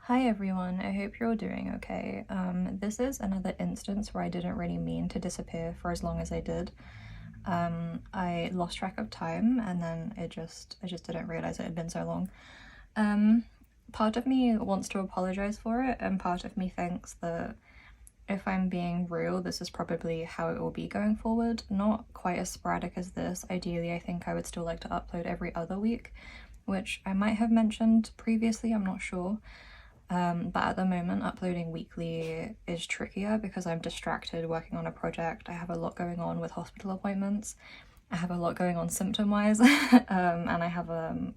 Hi everyone, I hope you're all doing okay. This is another instance where I didn't really mean to disappear for as long as I did. I lost track of time and then I just didn't realize it had been so long. Part of me wants to apologize for it, and part of me thinks that if I'm being real, this is probably how it will be going forward. Not quite as sporadic as this. Ideally, I think I would still like to upload every other week, which I might have mentioned previously, I'm not sure. But at the moment, uploading weekly is trickier because I'm distracted working on a project. I have a lot going on with hospital appointments. I have a lot going on symptom-wise, and I have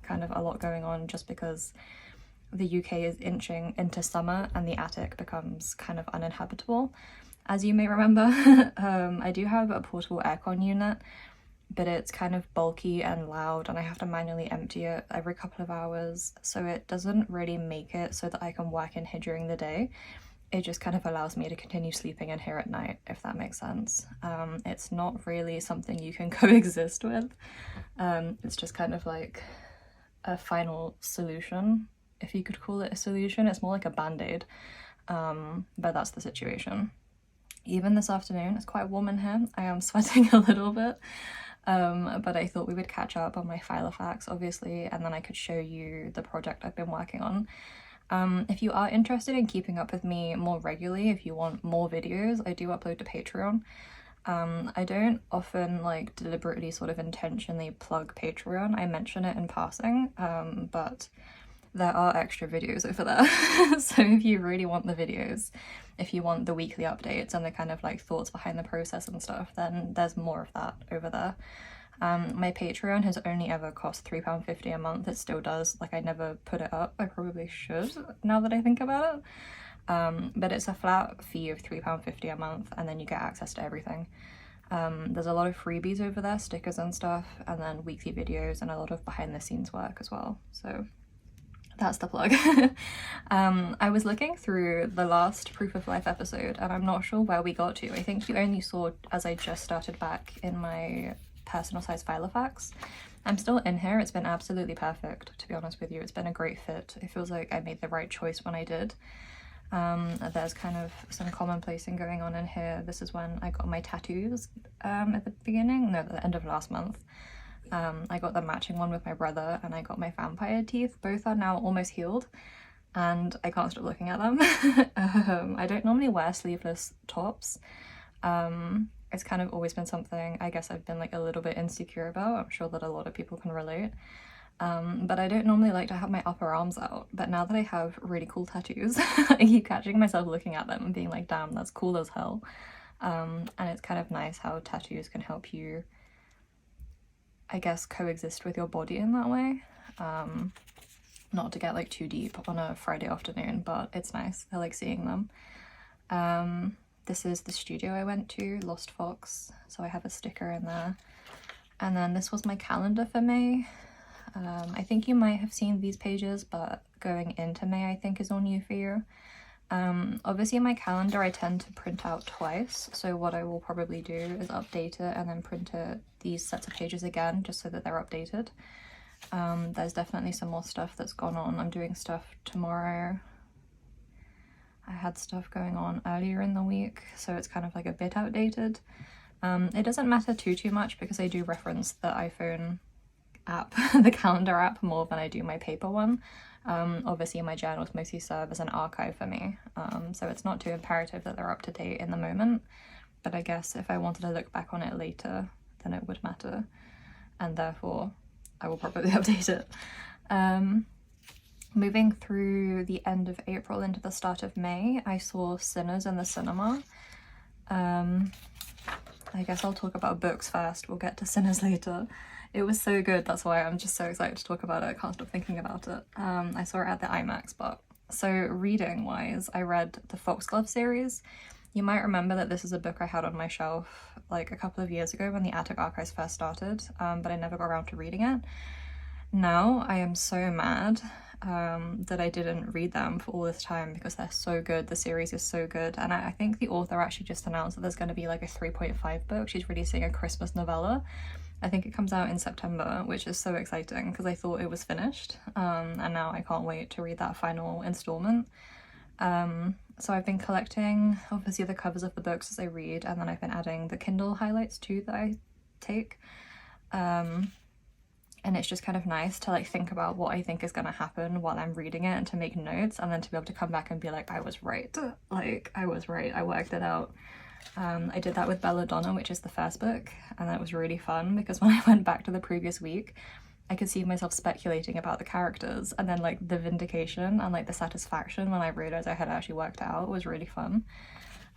kind of a lot going on just because the UK is inching into summer and the attic becomes kind of uninhabitable. As you may remember, I do have a portable aircon unit, but it's kind of bulky and loud and I have to manually empty it every couple of hours, so it doesn't really make it so that I can work in here during the day. It just kind of allows me to continue sleeping in here at night, if that makes sense. It's not really something you can coexist with. It's just kind of like a final solution, if you could call it a solution. It's more like a band-aid, but that's the situation. Even this afternoon, it's quite warm in here. I am sweating a little bit. But I thought we would catch up on my file of facts, obviously, and then I could show you the project I've been working on. If you are interested in keeping up with me more regularly, if you want more videos, I do upload to Patreon. I don't often like deliberately sort of intentionally plug Patreon. I mention it in passing, but there are extra videos over there. So if you really want the videos, if you want the weekly updates and the kind of like thoughts behind the process and stuff, then there's more of that over there. My Patreon has only ever cost £3.50 a month. It still does. Like, I never put it up. I probably should now that I think about it. But it's a flat fee of £3.50 a month and then you get access to everything. There's a lot of freebies over there, stickers and stuff, and then weekly videos and a lot of behind the scenes work as well. So that's the plug. I was looking through the last Proof of Life episode and I'm not sure where we got to. I think you only saw as I just started back in my personal size file of facts. I'm still in here. It's been absolutely perfect, to be honest with you. It's been a great fit. It feels like I made the right choice when I did. There's kind of some commonplacing going on in here. This is when I got my tattoos at the beginning, no, at the end of last month. I got the matching one with my brother and I got my vampire teeth. Both are now almost healed and I can't stop looking at them. I don't normally wear sleeveless tops. It's kind of always been something I guess I've been like a little bit insecure about. I'm sure that a lot of people can relate. But I don't normally like to have my upper arms out. But now that I have really cool tattoos, I keep catching myself looking at them and being like, damn, that's cool as hell. And it's kind of nice how tattoos can help you, I guess, coexist with your body in that way. Not to get like too deep on a Friday afternoon, but it's nice. I like seeing them. This is the studio I went to, Lost Fox, so I have a sticker in there. And then this was my calendar for May. I think you might have seen these pages, but going into May I think is all new for you. Obviously my calendar I tend to print out twice, so what I will probably do is update it and then print these sets of pages again just so that they're updated. There's definitely some more stuff that's gone on. I'm doing stuff tomorrow. I had stuff going on earlier in the week, so it's kind of like a bit outdated. It doesn't matter too much because I do reference the iPhone app, the calendar app, more than I do my paper one. Obviously my journals mostly serve as an archive for me, so it's not too imperative that they're up to date in the moment, but I guess if I wanted to look back on it later then it would matter, and therefore I will probably update it. Moving through the end of April into the start of May, I saw Sinners in the cinema. I guess I'll talk about books first, we'll get to Sinners later. It was so good, that's why I'm just so excited to talk about it. I can't stop thinking about it. I saw it at the IMAX, but so reading wise, I read the Foxglove series. You might remember that this is a book I had on my shelf like a couple of years ago when the Attic Archives first started, but I never got around to reading it. Now I am so mad that I didn't read them for all this time because they're so good. The series is so good, and I think the author actually just announced that there's going to be like a 3.5 book. She's releasing a Christmas novella, I think it comes out in September, which is so exciting because I thought it was finished, and now I can't wait to read that final installment. So I've been collecting obviously the covers of the books as I read, and then I've been adding the Kindle highlights too that I take. And it's just kind of nice to like think about what I think is going to happen while I'm reading it and to make notes, and then to be able to come back and be like, I was right. Like, I was right. I worked it out. I did that with Belladonna, which is the first book, and that was really fun because when I went back to the previous week, I could see myself speculating about the characters, and then like the vindication and like the satisfaction when I realized I had actually worked it out was really fun.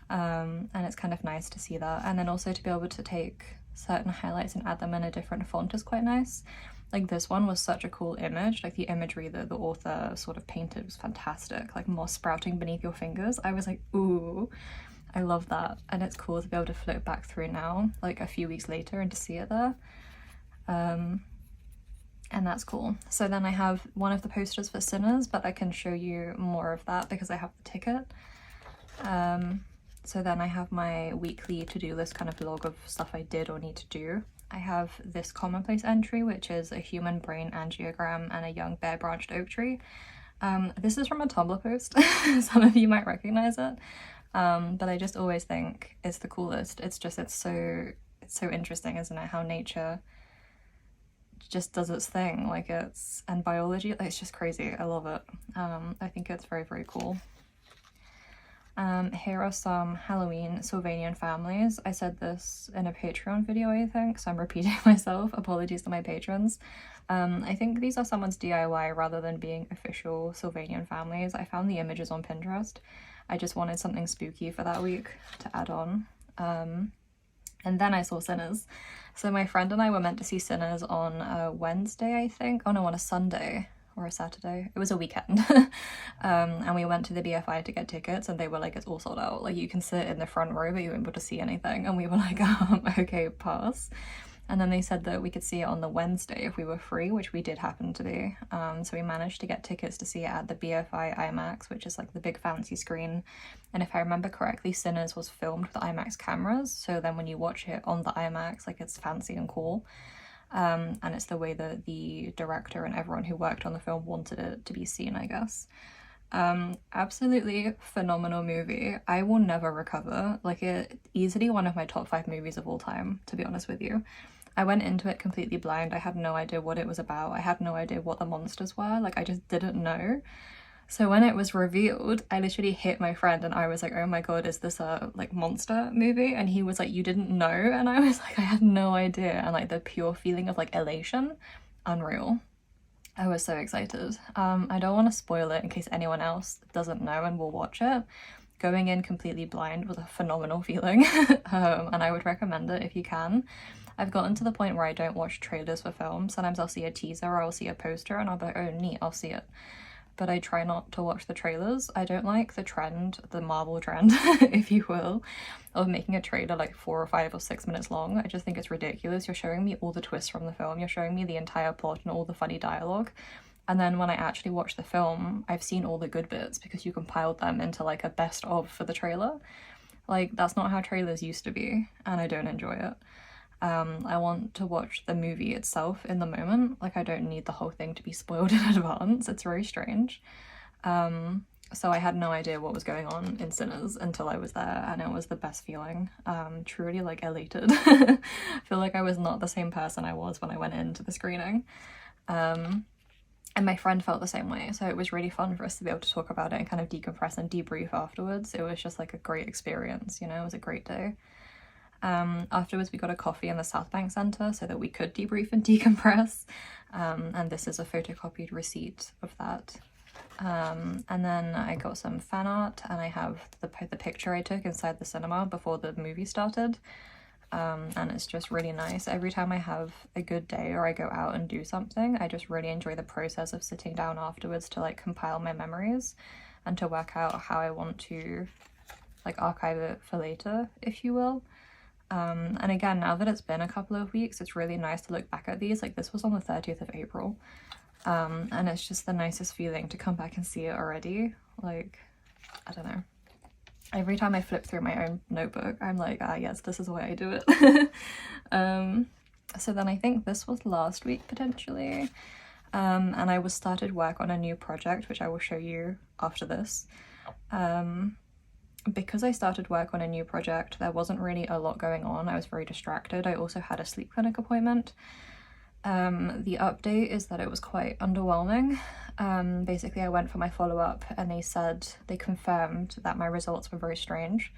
And it's kind of nice to see that, and then also to be able to take certain highlights and add them in a different font is quite nice. Like this one was such a cool image, like the imagery that the author sort of painted was fantastic, like moss sprouting beneath your fingers. I was like, ooh, I love that. And it's cool to be able to flip back through now, like a few weeks later, and to see it there. And that's cool. So then I have one of the posters for Sinners, but I can show you more of that because I have the ticket. So then I have my weekly to-do list kind of log of stuff I did or need to do. I have this commonplace entry, which is a human brain angiogram and a young bare branched oak tree. This is from a Tumblr post. Some of you might recognize it. But I just always think it's the coolest. It's so interesting, isn't it, how nature just does its thing, like and biology, like, it's just crazy. I love it. I think it's very, very cool. Here are some Halloween Sylvanian families. I said this in a Patreon video, I think, so I'm repeating myself. Apologies to my patrons. I think these are someone's DIY rather than being official Sylvanian families. I found the images on Pinterest. I just wanted something spooky for that week to add on. And then I saw Sinners. So my friend and I were meant to see Sinners on a Wednesday, I think. Oh no, on a Sunday or a Saturday. It was a weekend. And we went to the BFI to get tickets, and they were like, it's all sold out. Like, you can sit in the front row, but you won't be able to see anything. And we were like, okay, pass. And then they said that we could see it on the Wednesday if we were free, which we did happen to be. So we managed to get tickets to see it at the BFI IMAX, which is like the big fancy screen. And if I remember correctly, Sinners was filmed with IMAX cameras. So then when you watch it on the IMAX, like, it's fancy and cool. And it's the way that the director and everyone who worked on the film wanted it to be seen, I guess. Absolutely phenomenal movie. I will never recover. Like, it easily one of my top 5 movies of all time, to be honest with you. I went into it completely blind. I had no idea what it was about. I had no idea what the monsters were. Like, I just didn't know. So when it was revealed, I literally hit my friend and I was like, oh my god, is this a like monster movie? And he was like, you didn't know? And I was like, I had no idea. And like the pure feeling of like elation, unreal. I was so excited. I don't want to spoil it in case anyone else doesn't know and will watch it. Going in completely blind was a phenomenal feeling. And I would recommend it if you can. I've gotten to the point where I don't watch trailers for films. Sometimes I'll see a teaser or I'll see a poster and I'll be like, oh neat, I'll see it. But I try not to watch the trailers. I don't like the trend, the Marvel trend, if you will, of making a trailer like 4 or 5 or 6 minutes long. I just think it's ridiculous. You're showing me all the twists from the film. You're showing me the entire plot and all the funny dialogue. And then when I actually watch the film, I've seen all the good bits because you compiled them into like a best of for the trailer. Like, that's not how trailers used to be, and I don't enjoy it. I want to watch the movie itself in the moment. Like, I don't need the whole thing to be spoiled in advance. It's very strange. So I had no idea what was going on in Sinners until I was there, and it was the best feeling. Truly like elated. I feel like I was not the same person I was when I went into the screening. And my friend felt the same way, so it was really fun for us to be able to talk about it and kind of decompress and debrief afterwards. It was just like a great experience, you know, it was a great day. Afterwards we got a coffee in the South Bank Centre so that we could debrief and decompress, and this is a photocopied receipt of that. And then I got some fan art, and I have the picture I took inside the cinema before the movie started, and it's just really nice. Every time I have a good day or I go out and do something, I just really enjoy the process of sitting down afterwards to like compile my memories and to work out how I want to like archive it for later, if you will. And again, now that it's been a couple of weeks, it's really nice to look back at these. Like, this was on the 30th of April, and it's just the nicest feeling to come back and see it already. Like, I don't know. Every time I flip through my own notebook, I'm like, ah yes, this is the way I do it. So then I think this was last week potentially, and I was started work on a new project, which I will show you after this. Because I started work on a new project, there wasn't really a lot going on. I was very distracted. I also had a sleep clinic appointment. The update is that it was quite underwhelming. Basically, I went for my follow-up and they confirmed that my results were very strange.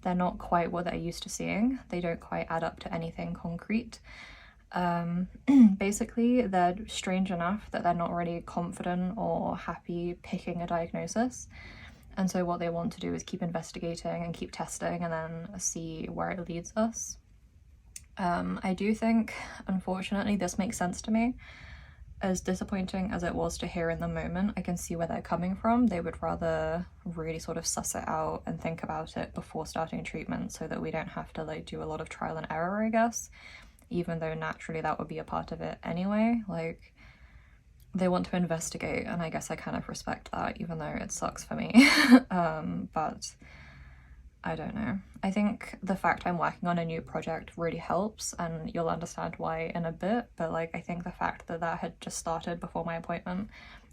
They're not quite what they're used to seeing. They don't quite add up to anything concrete. Basically, they're strange enough that they're not really confident or happy picking a diagnosis. And so what they want to do is keep investigating and keep testing and then see where it leads us. I do think, unfortunately, this makes sense to me. As disappointing as it was to hear in the moment, I can see where they're coming from. They would rather really sort of suss it out and think about it before starting treatment so that we don't have to like do a lot of trial and error, I guess. Even though naturally that would be a part of it anyway. Like, they want to investigate, and I guess I kind of respect that, even though it sucks for me. But I don't know. I think the fact I'm working on a new project really helps, and you'll understand why in a bit, but like I think the fact that that had just started before my appointment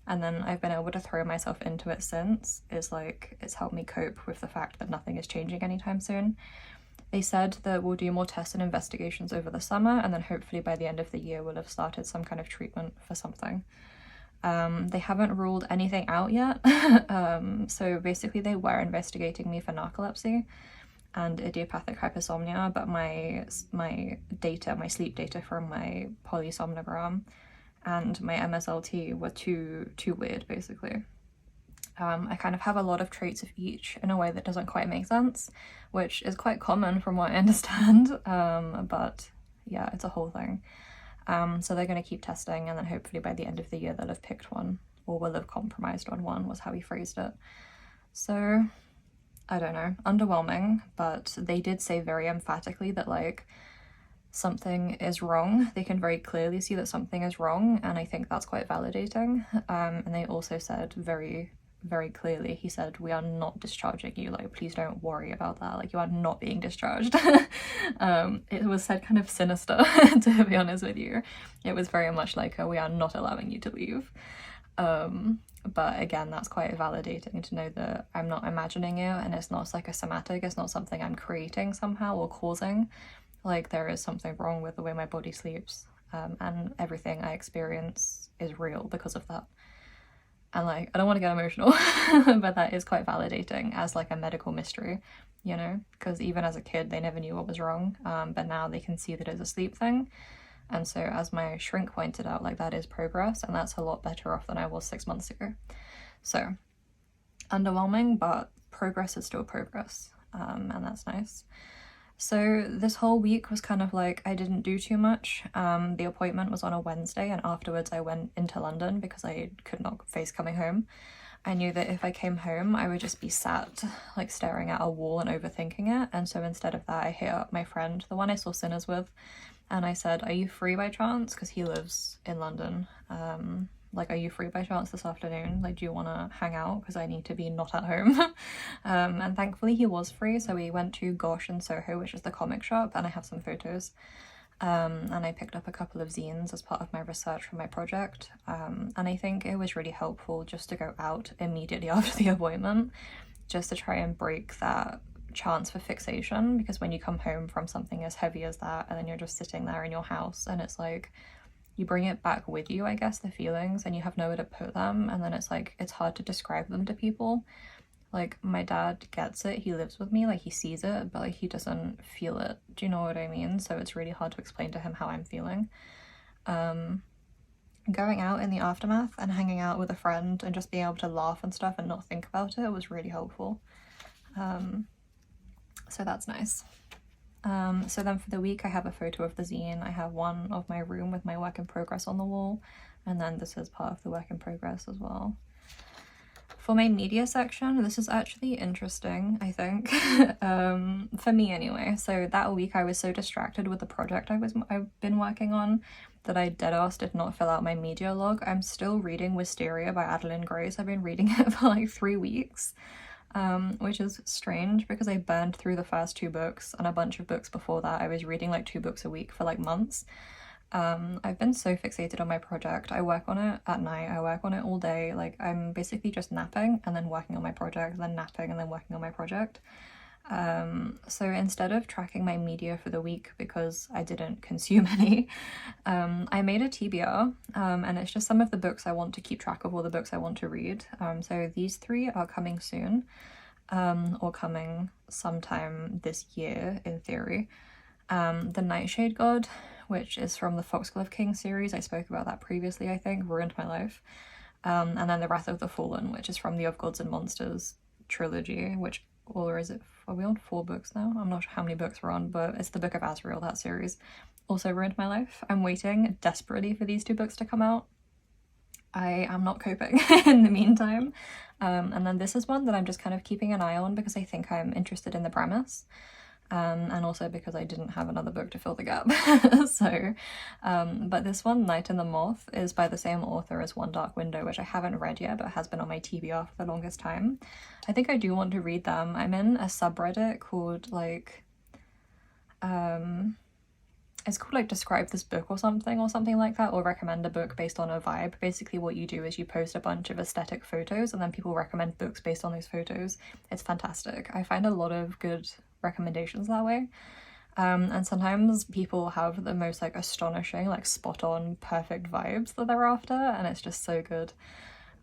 and then I've been able to throw myself into it since is like, it's helped me cope with the fact that nothing is changing anytime soon. They said that we'll do more tests and investigations over the summer, and then hopefully by the end of the year we'll have started some kind of treatment for something. They haven't ruled anything out yet. So basically they were investigating me for narcolepsy and idiopathic hypersomnia, but my sleep data from my polysomnogram and my MSLT were too weird, basically. I kind of have a lot of traits of each in a way that doesn't quite make sense, which is quite common from what I understand, but yeah, it's a whole thing. So they're going to keep testing, and then hopefully by the end of the year they'll have picked one, or will have compromised on one, was how he phrased it. So I don't know, underwhelming, but they did say very emphatically that like something is wrong. They can very clearly see that something is wrong, and I think that's quite validating. And they also said very clearly, he said, we are not discharging you, like please don't worry about that, like you are not being discharged. It was said kind of sinister, to be honest with you. It was very much like we are not allowing you to leave. But again, that's quite validating to know that I'm not imagining it, and it's not psychosomatic, it's not something I'm creating somehow or causing. Like there is something wrong with the way my body sleeps, and everything I experience is real because of that. And like, I don't want to get emotional, but that is quite validating as like a medical mystery, you know, because even as a kid, they never knew what was wrong. But now they can see that it's a sleep thing. And so as my shrink pointed out, like that is progress, and that's a lot better off than I was 6 months ago. So underwhelming, but progress is still progress. And that's nice. So this whole week was kind of like, I didn't do too much. The appointment was on a Wednesday, and afterwards I went into London because I could not face coming home. I knew that if I came home, I would just be sat like staring at a wall and overthinking it. And so instead of that, I hit up my friend, the one I saw Sinners with, and I said, are you free by chance? Because he lives in London. Like, are you free by chance this afternoon? Like, do you want to hang out? Because I need to be not at home. And thankfully he was free, so we went to Gosh in Soho, which is the comic shop, and I have some photos. And I picked up a couple of zines as part of my research for my project. And I think it was really helpful just to go out immediately after the appointment, just to try and break that chance for fixation, because when you come home from something as heavy as that, and then you're just sitting there in your house, and it's like, you bring it back with you, I guess, the feelings, and you have nowhere to put them, and then it's like, it's hard to describe them to people. Like, my dad gets it, he lives with me, like, he sees it, but, like, he doesn't feel it. Do you know what I mean? So it's really hard to explain to him how I'm feeling. Going out in the aftermath and hanging out with a friend and just being able to laugh and stuff and not think about it was really helpful. So that's nice. So then for the week, I have a photo of the zine. I have one of my room with my work in progress on the wall, and then this is part of the work in progress as well. For my media section, this is actually interesting, I think, for me anyway. So that week I was so distracted with the project I've been working on that I deadass did not fill out my media log. I'm still reading Wisteria by Adeline Grace. I've been reading it for like 3 weeks. Which is strange because I burned through the first 2 books, and a bunch of books before that. I was reading like 2 books a week for like months. I've been so fixated on my project. I work on it at night, I work on it all day. Like, I'm basically just napping and then working on my project, then napping and then working on my project. So instead of tracking my media for the week because I didn't consume any, I made a TBR, and it's just some of the books I want to keep track of, all the books I want to read. So these 3 are coming soon, or coming sometime this year in theory. The Nightshade God, which is from the Foxglove King series, I spoke about that previously, I think, ruined my life. And then The Wrath of the Fallen, which is from the Of Gods and Monsters trilogy, which, or is it, are we on 4 books now? I'm not sure how many books we're on, but it's the Book of Asriel, that series. Also ruined my life. I'm waiting desperately for these 2 books to come out. I am not coping in the meantime. And then this is one that I'm just kind of keeping an eye on because I think I'm interested in the premise. And also because I didn't have another book to fill the gap. So, but this one, Night and the Moth, is by the same author as One Dark Window, which I haven't read yet, but has been on my TBR for the longest time. I think I do want to read them. I'm in a subreddit called, like, it's called, like, Describe This Book or something like that, or recommend a book based on a vibe. Basically what you do is you post a bunch of aesthetic photos and then people recommend books based on those photos. It's fantastic. I find a lot of good recommendations that way, and sometimes people have the most, like, astonishing, like, spot on perfect vibes that they're after, and it's just so good.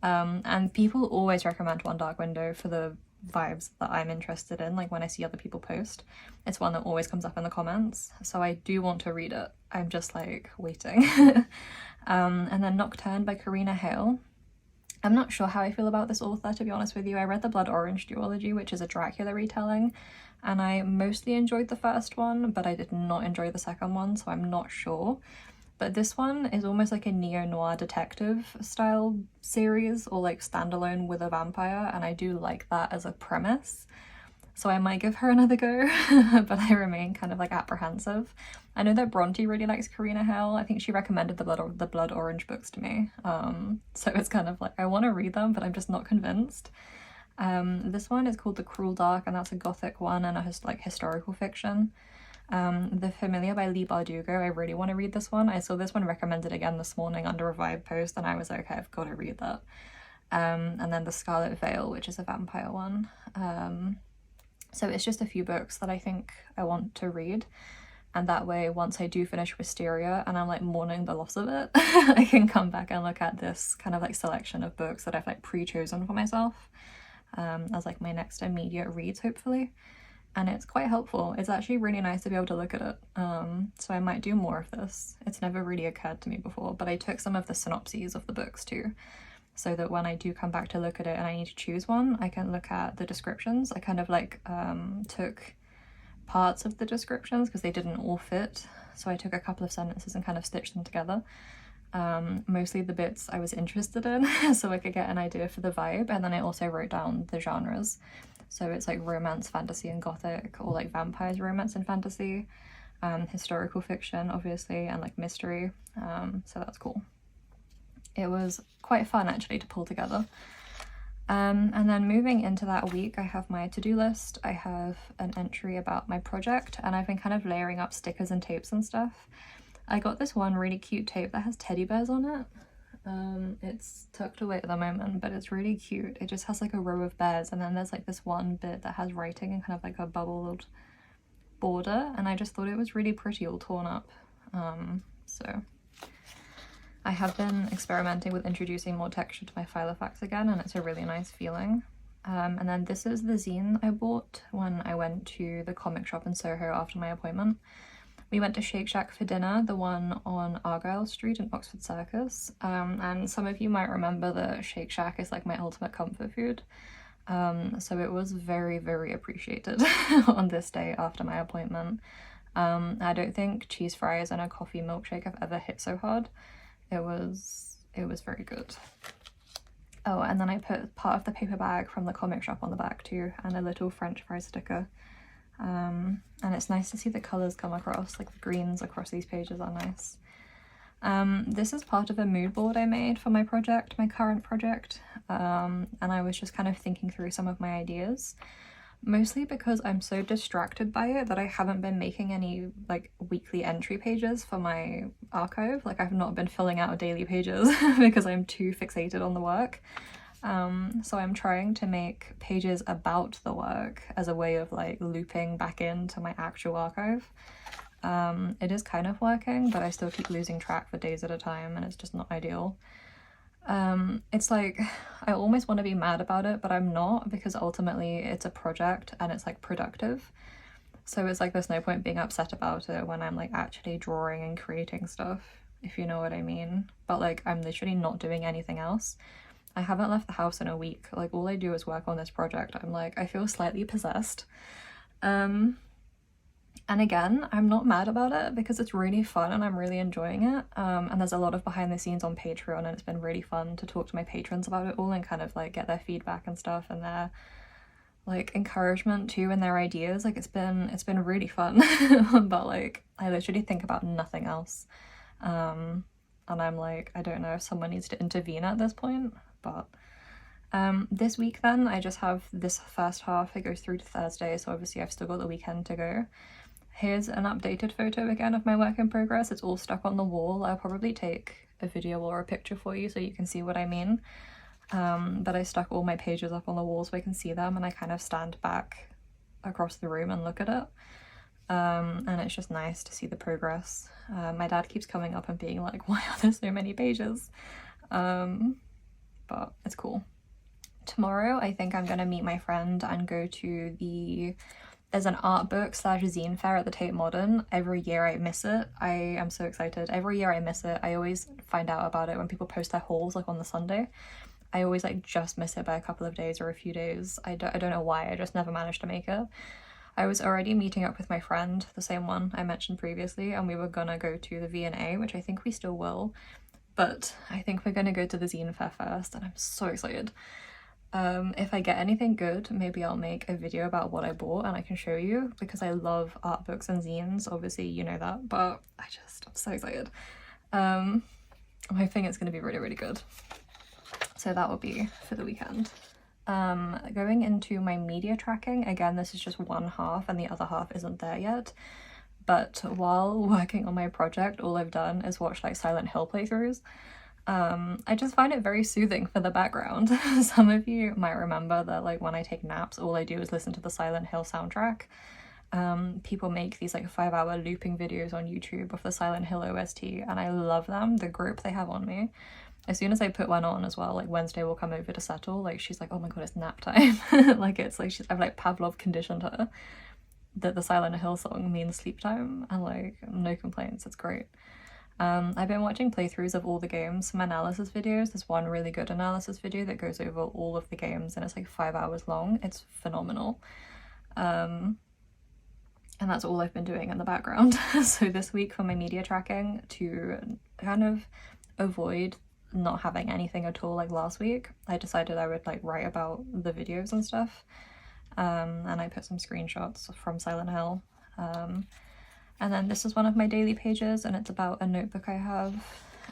And people always recommend One Dark Window for the vibes that I'm interested in. Like, when I see other people post, it's one that always comes up in the comments, so I do want to read it. I'm just, like, waiting. And then Nocturne by Karina Hale. I'm not sure how I feel about this author, to be honest with you. I read the Blood Orange duology, which is a Dracula retelling, and I mostly enjoyed the first one, but I did not enjoy the second one, so I'm not sure. But this one is almost like a neo-noir detective style series, or like standalone with a vampire, and I do like that as a premise. So I might give her another go, but I remain kind of, like, apprehensive. I know that Bronte really likes Karina Hale. I think she recommended the Blood Orange books to me. So it's kind of like, I want to read them, but I'm just not convinced. This one is called The Cruel Dark, and that's a gothic one and a historical fiction. The Familiar by Leigh Bardugo, I really want to read this one. I saw this one recommended again this morning under a vibe post, and I was like, okay, I've got to read that. And then The Scarlet Veil, which is a vampire one. So it's just a few books that I think I want to read, and that way once I do finish Wisteria and I'm, like, mourning the loss of it, I can come back and look at this kind of, like, selection of books that I've, like, pre-chosen for myself, as, like, my next immediate reads, hopefully. And it's quite helpful. It's actually really nice to be able to look at it. So I might do more of this. It's never really occurred to me before, but I took some of the synopses of the books too, so that when I do come back to look at it and I need to choose one, I can look at the descriptions. I kind of, like, took parts of the descriptions because they didn't all fit, so I took a couple of sentences and kind of stitched them together. Mostly the bits I was interested in, so I could get an idea for the vibe, and then I also wrote down the genres. So it's, like, romance, fantasy, and gothic, or, like, vampires, romance, and fantasy, historical fiction, obviously, and, like, mystery. So that's cool. It was quite fun, actually, to pull together. And then moving into that week, I have my to-do list. I have an entry about my project, and I've been kind of layering up stickers and tapes and stuff. I got this one really cute tape that has teddy bears on it. It's tucked away at the moment, but it's really cute. It just has, like, a row of bears, and then there's, like, this one bit that has writing and kind of, like, a bubbled border, and I just thought it was really pretty, all torn up. So I have been experimenting with introducing more texture to my Filofax again, and it's a really nice feeling. And then this is the zine I bought when I went to the comic shop in Soho after my appointment. We went to Shake Shack for dinner, the one on Argyle Street in Oxford Circus, and some of you might remember that Shake Shack is, like, my ultimate comfort food, so it was very, very appreciated on this day after my appointment. I don't think cheese fries and a coffee milkshake have ever hit so hard. It was very good. Oh, and then I put part of the paper bag from the comic shop on the back too, and a little French fry sticker. And it's nice to see the colours come across, like the greens across these pages are nice. This is part of a mood board I made for my project, my current project, and I was just kind of thinking through some of my ideas. Mostly because I'm so distracted by it that I haven't been making any like weekly entry pages for my archive. Like I've not been filling out daily pages because I'm too fixated on the work. So I'm trying to make pages about the work as a way of like looping back into my actual archive. It is kind of working, but I still keep losing track for days at a time and it's just not ideal. It's like I almost want to be mad about it, but I'm not, because ultimately it's a project and it's like productive. So it's like there's no point being upset about it when I'm like actually drawing and creating stuff, if you know what I mean. But like I'm literally not doing anything else. I haven't left the house in a week. Like all I do is work on this project. I'm like, I feel slightly possessed. And again, I'm not mad about it because it's really fun and I'm really enjoying it. And there's a lot of behind the scenes on Patreon and it's been really fun to talk to my patrons about it all and kind of like get their feedback and stuff and their like encouragement too and their ideas. Like it's been really fun. But like I literally think about nothing else. And I'm like, I don't know if someone needs to intervene at this point, but this week then I just have this first half. It goes through to Thursday, so obviously I've still got the weekend to go. Here's an updated photo again of my work in progress. It's all stuck on the wall. I'll probably take a video or a picture for you so you can see what I mean. But I stuck all my pages up on the wall so I can see them, and I kind of stand back across the room and look at it. And it's just nice to see the progress. My dad keeps coming up and being like, why are there so many pages? But it's cool. Tomorrow I think I'm gonna meet my friend and go to there's an art book / zine fair at the Tate Modern. Every year I miss it. I am so excited. Every year I miss it. I always find out about it when people post their hauls like on the Sunday. I always like just miss it by a couple of days or a few days. I don't know why, I just never managed to make it. I was already meeting up with my friend, the same one I mentioned previously, and we were gonna go to the V&A, which I think we still will. But I think we're gonna go to the zine fair first and I'm so excited. If I get anything good, maybe I'll make a video about what I bought and I can show you, because I love art books and zines. Obviously you know that, but I'm so excited. I'm hoping it's going to be really, really good. So that will be for the weekend. Going into my media tracking, again, this is just one half and the other half isn't there yet. But while working on my project, all I've done is watch like Silent Hill playthroughs. I just find it very soothing for the background. Some of you might remember that like when I take naps, all I do is listen to the Silent Hill soundtrack. People make these like 5-hour looping videos on YouTube of the Silent Hill OST and I love them, the grip they have on me. As soon as I put one on as well, like Wednesday will come over to settle, like she's like, oh my god, it's nap time. Like it's like I've like Pavlov conditioned her that the Silent Hill song means sleep time, and like no complaints, it's great. I've been watching playthroughs of all the games, some analysis videos. There's one really good analysis video that goes over all of the games and it's like 5 hours long. It's phenomenal. And that's all I've been doing in the background. So this week for my media tracking, to kind of avoid not having anything at all like last week, I decided I would like write about the videos and stuff. And I put some screenshots from Silent Hill. And then this is one of my daily pages and it's about a notebook I have.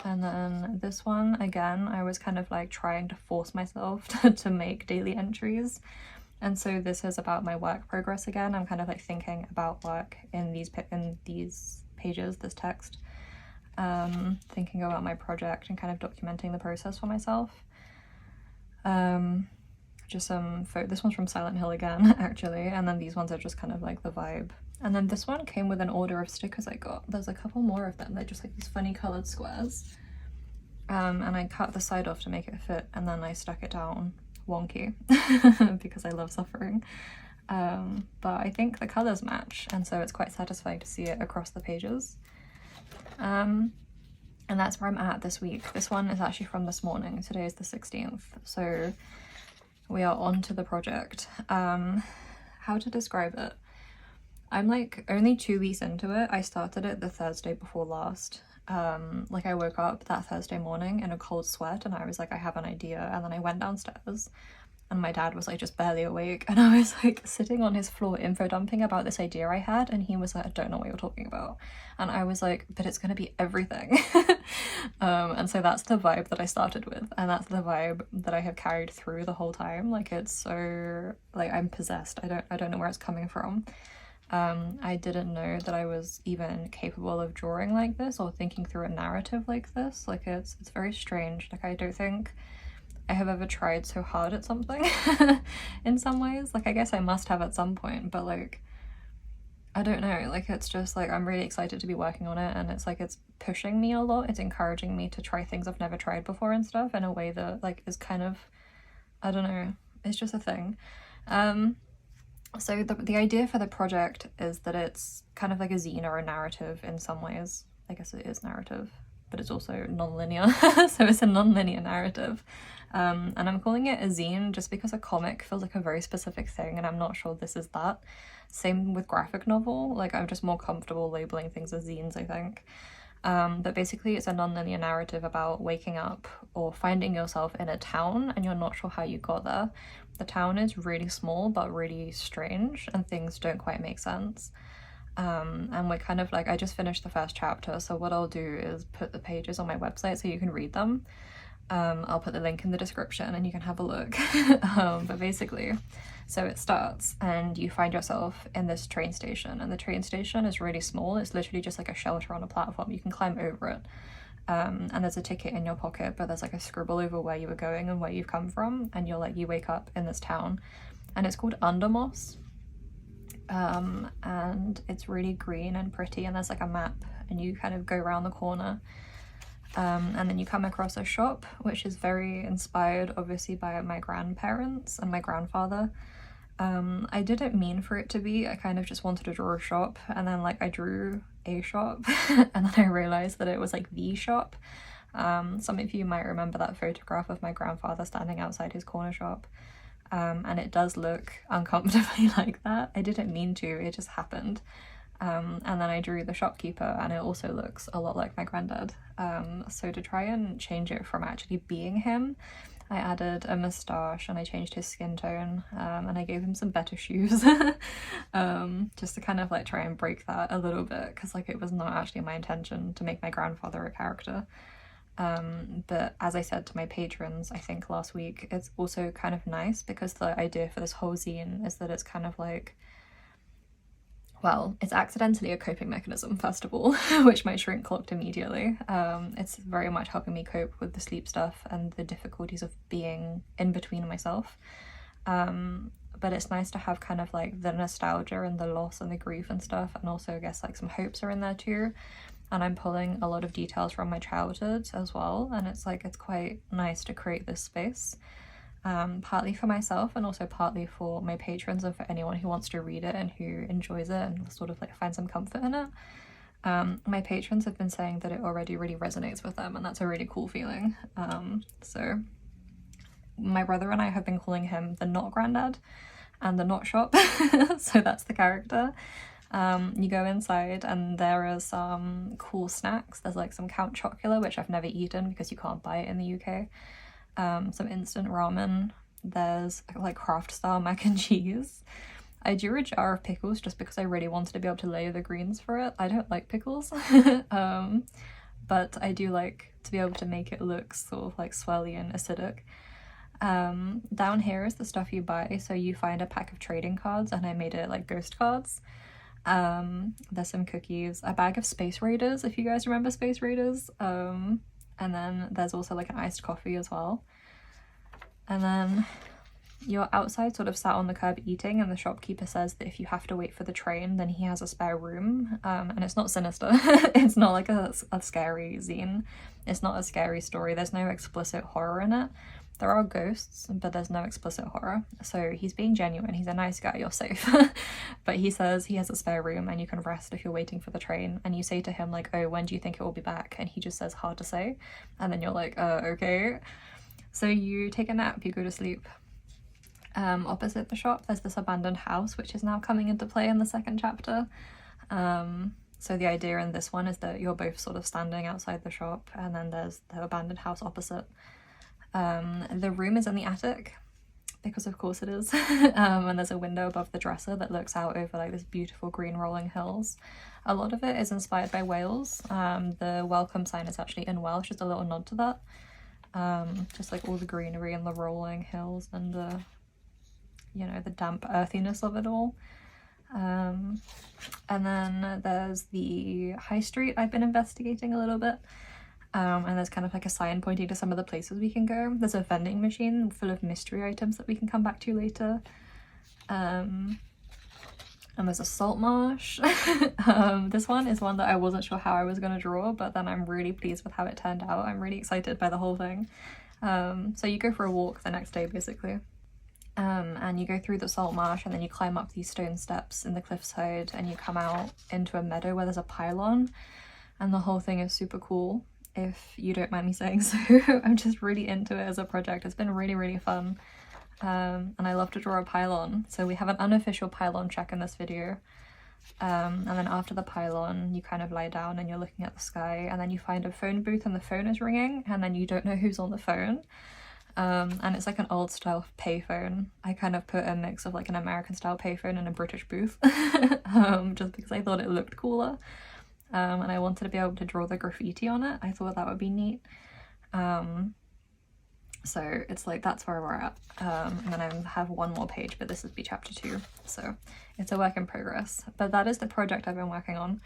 And then this one, again, I was kind of like trying to force myself to make daily entries. And so this is about my work progress again. I'm kind of like thinking about work in these pages, this text. Thinking about my project and kind of documenting the process for myself. Just this one's from Silent Hill again, actually. And then these ones are just kind of like the vibe. And then this one came with an order of stickers I got. There's a couple more of them. They're just like these funny coloured squares. And I cut the side off to make it fit, and then I stuck it down wonky because I love suffering. But I think the colours match, and so it's quite satisfying to see it across the pages. And that's where I'm at this week. This one is actually from this morning. Today is the 16th. So we are on to the project. How to describe it? I'm like only 2 weeks into it. I started it the Thursday before last. Like I woke up that Thursday morning in a cold sweat and I was like, I have an idea. And then I went downstairs, and my dad was like just barely awake, and I was like sitting on his floor info dumping about this idea I had, and he was like, I don't know what you're talking about. And I was like, but it's gonna be everything. And so that's the vibe that I started with, and that's the vibe that I have carried through the whole time. Like, it's so, like, I'm possessed. I don't know where it's coming from. I didn't know that I was even capable of drawing like this or thinking through a narrative like this. Like, it's very strange. Like, I don't think I have ever tried so hard at something in some ways. Like, I guess I must have at some point, but like, I don't know, like, it's just like, I'm really excited to be working on it, and it's like, it's pushing me a lot. It's encouraging me to try things I've never tried before and stuff in a way that like is kind of, I don't know, it's just a thing. So the idea for the project is that it's kind of like a zine or a narrative in some ways. I guess it is narrative, but it's also non-linear. So it's a non-linear narrative. And I'm calling it a zine just because a comic feels like a very specific thing, and I'm not sure this is that. Same with graphic novel, like I'm just more comfortable labeling things as zines, I think. But basically it's a non-linear narrative about waking up or finding yourself in a town and you're not sure how you got there. The town is really small but really strange, and things don't quite make sense. And we're kind of like, I just finished the first chapter, so what I'll do is put the pages on my website so you can read them. I'll put the link in the description and you can have a look. But basically, so it starts and you find yourself in this train station, and the train station is really small. It's literally just like a shelter on a platform. You can climb over it. And there's a ticket in your pocket, but there's like a scribble over where you were going and where you've come from, and you're like, you wake up in this town, and it's called Undermoss. And it's really green and pretty, and there's like a map, and you kind of go around the corner. And then you come across a shop, which is very inspired obviously by my grandparents and my grandfather. I didn't mean for it to be, I kind of just wanted to draw a shop, and then like I drew a shop and then I realized that it was like the shop. Some of you might remember that photograph of my grandfather standing outside his corner shop, and it does look uncomfortably like that. I didn't mean to, it just happened. And then I drew the shopkeeper, and it also looks a lot like my granddad. So to try and change it from actually being him, I added a moustache and I changed his skin tone, and I gave him some better shoes. Just to kind of like try and break that a little bit, because like it was not actually my intention to make my grandfather a character. But as I said to my patrons, I think last week, it's also kind of nice because the idea for this whole zine is that it's kind of like, well, it's accidentally a coping mechanism, first of all, which my shrink clocked immediately. It's very much helping me cope with the sleep stuff and the difficulties of being in between myself. But it's nice to have kind of like the nostalgia and the loss and the grief and stuff, and also I guess like some hopes are in there too. And I'm pulling a lot of details from my childhood as well, and it's like, it's quite nice to create this space. Partly for myself and also partly for my patrons and for anyone who wants to read it and who enjoys it and sort of like find some comfort in it. My patrons have been saying that it already really resonates with them, and that's a really cool feeling. So my brother and I have been calling him the Not Granddad and the Not Shop. So that's the character. You go inside and there are some cool snacks. There's like some Count Chocula, which I've never eaten because you can't buy it in the UK. Some instant ramen. There's like craft style mac and cheese. I drew a jar of pickles just because I really wanted to be able to layer the greens for it. I don't like pickles, but I do like to be able to make it look sort of like swirly and acidic. Down here is the stuff you buy. So you find a pack of trading cards, and I made it like ghost cards. There's some cookies, a bag of Space Raiders, if you guys remember Space Raiders. And then there's also like an iced coffee as well. And then you're outside sort of sat on the curb eating, and the shopkeeper says that if you have to wait for the train, then he has a spare room. And it's not sinister. It's not like a scary zine. It's not a scary story. There's no explicit horror in it. There are ghosts, but there's no explicit horror. So he's being genuine. He's a nice guy. You're safe. But he says he has a spare room and you can rest if you're waiting for the train. And you say to him like, oh, when do you think it will be back? And he just says, hard to say. And then you're like, okay. So you take a nap, you go to sleep. Opposite the shop, there's this abandoned house, which is now coming into play in the second chapter. So the idea in this one is that you're both sort of standing outside the shop, and then there's the abandoned house opposite. The room is in the attic, because of course it is. And there's a window above the dresser that looks out over like this beautiful green rolling hills. A lot of it is inspired by Wales. The welcome sign is actually in Welsh, just a little nod to that. Just like all the greenery and the rolling hills and the, you know, the damp earthiness of it all. And then there's the high street I've been investigating a little bit. And there's kind of like a sign pointing to some of the places we can go. There's a vending machine full of mystery items that we can come back to later. And there's a salt marsh. This one is one that I wasn't sure how I was going to draw, but then I'm really pleased with how it turned out. I'm really excited by the whole thing. So you go for a walk the next day basically. And you go through the salt marsh and then you climb up these stone steps in the cliffside and you come out into a meadow where there's a pylon, and the whole thing is super cool, if you don't mind me saying so. I'm just really into it as a project. It's been really, really fun. And I love to draw a pylon. So we have an unofficial pylon check in this video. And then after the pylon, you kind of lie down and you're looking at the sky, and then you find a phone booth and the phone is ringing, and then you don't know who's on the phone. And it's like an old style payphone. I kind of put a mix of like an American style payphone and a British booth, just because I thought it looked cooler. And I wanted to be able to draw the graffiti on it. I thought that would be neat. So it's like, that's where we're at. And then I have one more page, but this would be chapter 2. So it's a work in progress. But that is the project I've been working on.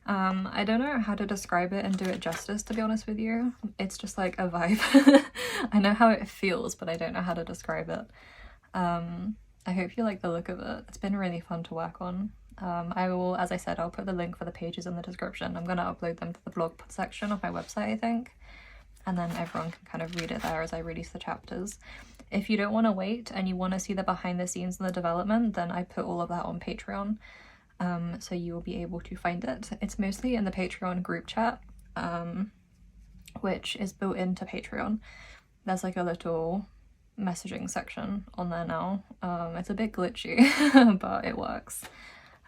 I don't know how to describe it and do it justice, to be honest with you. It's just like a vibe. I know how it feels, but I don't know how to describe it. I hope you like the look of it. It's been really fun to work on. I will, as I said, I'll put the link for the pages in the description. I'm going to upload them to the blog section of my website, I think. And then everyone can kind of read it there as I release the chapters. If you don't want to wait and you want to see the behind the scenes and the development, then I put all of that on Patreon. So you will be able to find it. It's mostly in the Patreon group chat, which is built into Patreon. There's like a little messaging section on there now. It's a bit glitchy, but it works.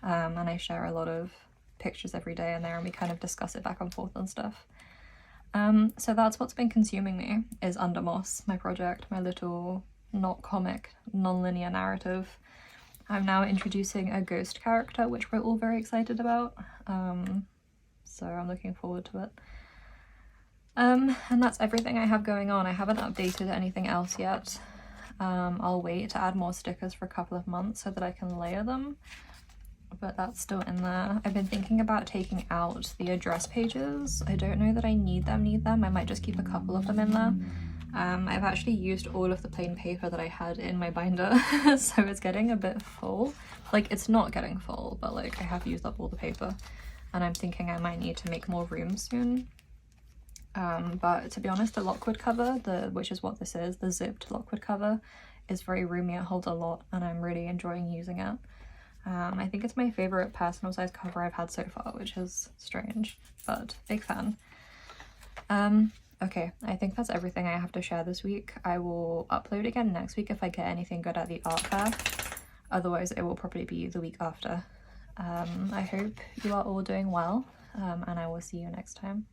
And I share a lot of pictures every day in there, and we kind of discuss it back and forth and stuff. So that's what's been consuming me, is Under Moss, my project, my little not comic, non-linear narrative. I'm now introducing a ghost character, which we're all very excited about. So I'm looking forward to it. And that's everything I have going on. I haven't updated anything else yet. I'll wait to add more stickers for a couple of months so that I can layer them. But that's still in there. I've been thinking about taking out the address pages. I don't know that I need them. I might just keep a couple of them in there. I've actually used all of the plain paper that I had in my binder, so it's getting a bit full. Like, it's not getting full, but like I have used up all the paper, and I'm thinking I might need to make more room soon. But to be honest, the Lockwood cover, which is what this is, the zipped Lockwood cover, is very roomy. It holds a lot, and I'm really enjoying using it. I think it's my favorite personal size cover I've had so far, which is strange, but big fan. Okay, I think that's everything I have to share this week. I will upload again next week if I get anything good at the art fair. Otherwise, it will probably be the week after. I hope you are all doing well, and I will see you next time.